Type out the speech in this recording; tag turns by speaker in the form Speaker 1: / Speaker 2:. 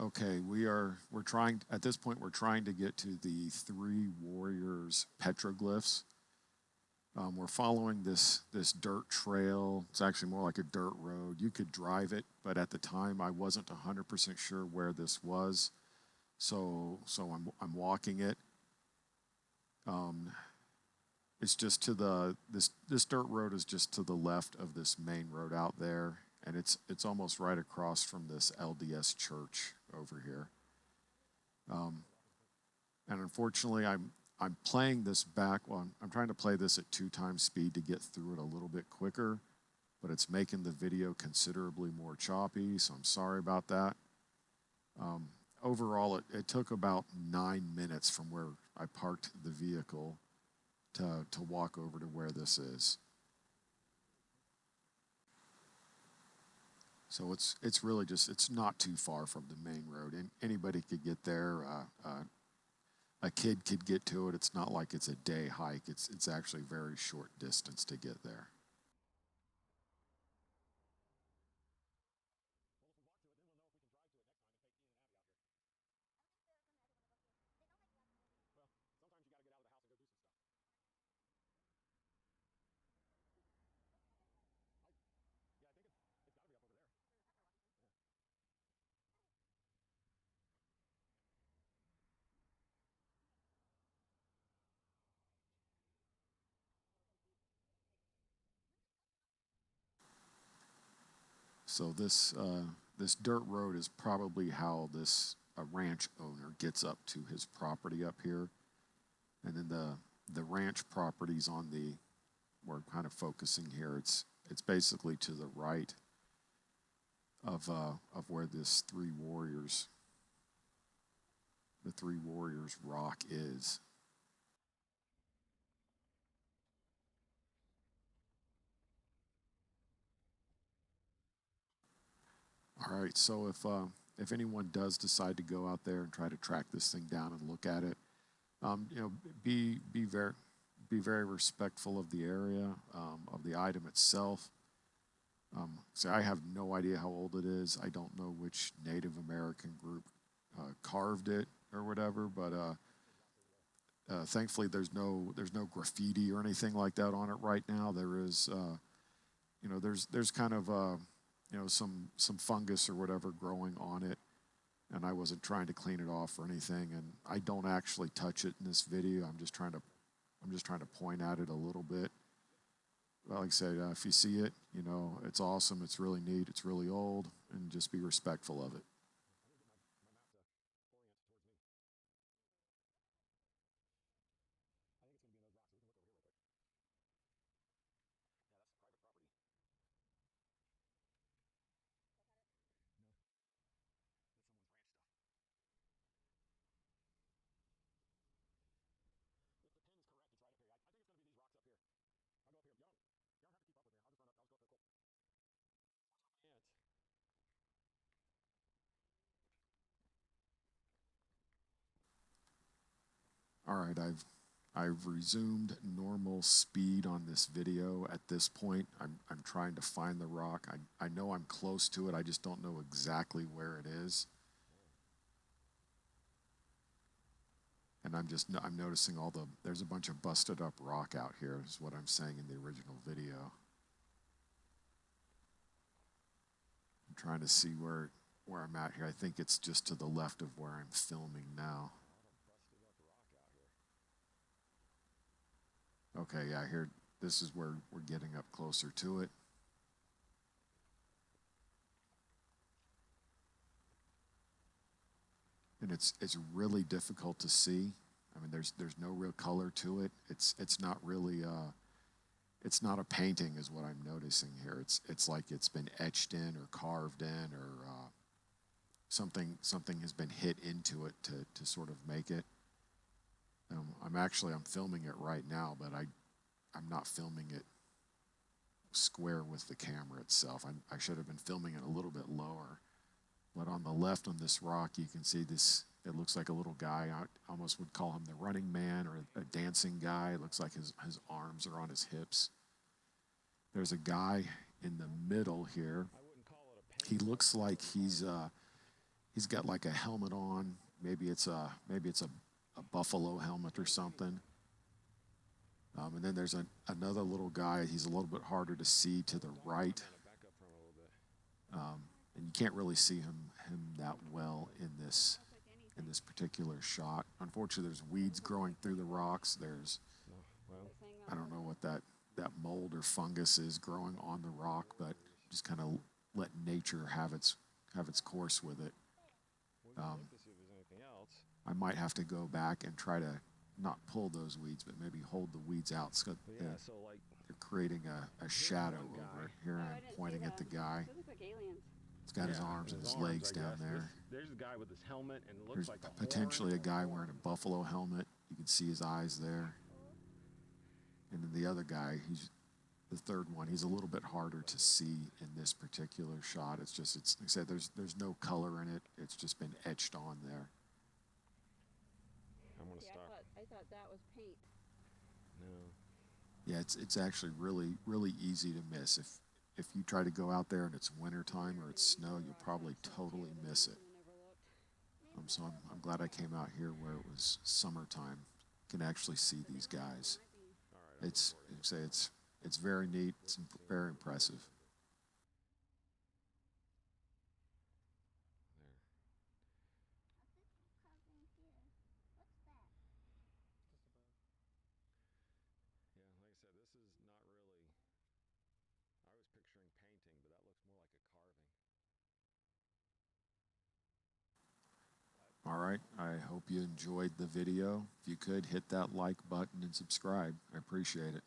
Speaker 1: Okay, we're trying at this point we're trying to get to the three warriors petroglyphs. We're following this dirt trail. It's actually more like a dirt road. You could drive it, but at the time I wasn't 100% sure where this was, so I'm walking it. Um, it's just to the this dirt road is just to the left of this main road out there, and it's almost right across from this LDS church over here. Um, and unfortunately, I'm playing this back. Well, I'm trying to play this at 2 times speed to get through it a little bit quicker, but it's making the video considerably more choppy. So I'm sorry about that. Um, Overall, it took about 9 minutes from where I parked the vehicle to walk over to where this is. So it's really just it's not too far from the main road, and anybody could get there. A kid could get to it. It's not like it's a day hike. It's actually very short distance to get there. So this dirt road is probably how this a ranch owner gets up to his property up here, and then the ranch properties on the we're kind of focusing here. It's basically to the right of where this the three warriors rock is. All right, so if anyone does decide to go out there and try to track this thing down and look at it, you know, be very respectful of the area, of the item itself. So I have no idea how old it is. I don't know which Native American group carved it or whatever, but thankfully there's no graffiti or anything like that on it right now. There is there's kind of some fungus or whatever growing on it, and I wasn't trying to clean it off or anything. And I don't actually touch it in this video. I'm just trying to point at it a little bit. Well, like I said, if you see it, you know it's awesome. It's really neat. It's really old, and just be respectful of it. All right, I've resumed normal speed on this video at this point. I'm trying to find the rock. I know I'm close to it. I just don't know exactly where it is. And I'm noticing all there's a bunch of busted up rock out here is what I'm saying in the original video. I'm trying to see where I'm at here. I think it's just to the left of where I'm filming now. Okay, yeah, here this is where we're getting up closer to it. And it's really difficult to see. I mean, there's no real color to it. It's not really it's not a painting, is what I'm noticing here. It's like it's been etched in or carved in or something has been hit into it to sort of make it. I'm filming it right now, but I'm not filming it square with the camera itself. I should have been filming it a little bit lower. But on the left on this rock, you can see this. It looks like a little guy. I almost would call him the running man or a dancing guy. It looks like his arms are on his hips. There's a guy in the middle here. He looks like He's got like a helmet on. Maybe it's a buffalo helmet or something. And then there's another little guy. He's a little bit harder to see to the right, and you can't really see him that well in this particular shot. Unfortunately, there's weeds growing through the rocks. There's I don't know what that mold or fungus is growing on the rock, but just kind of let nature have its course with it. Um, I might have to go back and try to not pull those weeds, but maybe hold the weeds out. So they're creating a shadow over it. Here I'm pointing at the guy. He's got his arms and his legs down there.
Speaker 2: There's a guy with his helmet and it looks
Speaker 1: There's
Speaker 2: like a
Speaker 1: potentially a
Speaker 2: horn.
Speaker 1: guy wearing a buffalo helmet. You can see his eyes there. And then the other guy, he's the third one. He's a little bit harder to see in this particular shot. It's like I said, there's no color in it. It's just been etched on there.
Speaker 2: I'm gonna stop.
Speaker 3: I thought that was paint.
Speaker 2: No.
Speaker 1: Yeah, it's actually really easy to miss. If you try to go out there and it's wintertime or it's snow, you'll probably totally miss it. So I'm glad I came out here where it was summertime. You can actually see these guys. It's very neat. It's very impressive.
Speaker 2: Yeah, like I said, this is not really. I was picturing painting, but that looks more like a carving.
Speaker 1: All right. I hope you enjoyed the video. If you could hit that like button and subscribe, I appreciate it.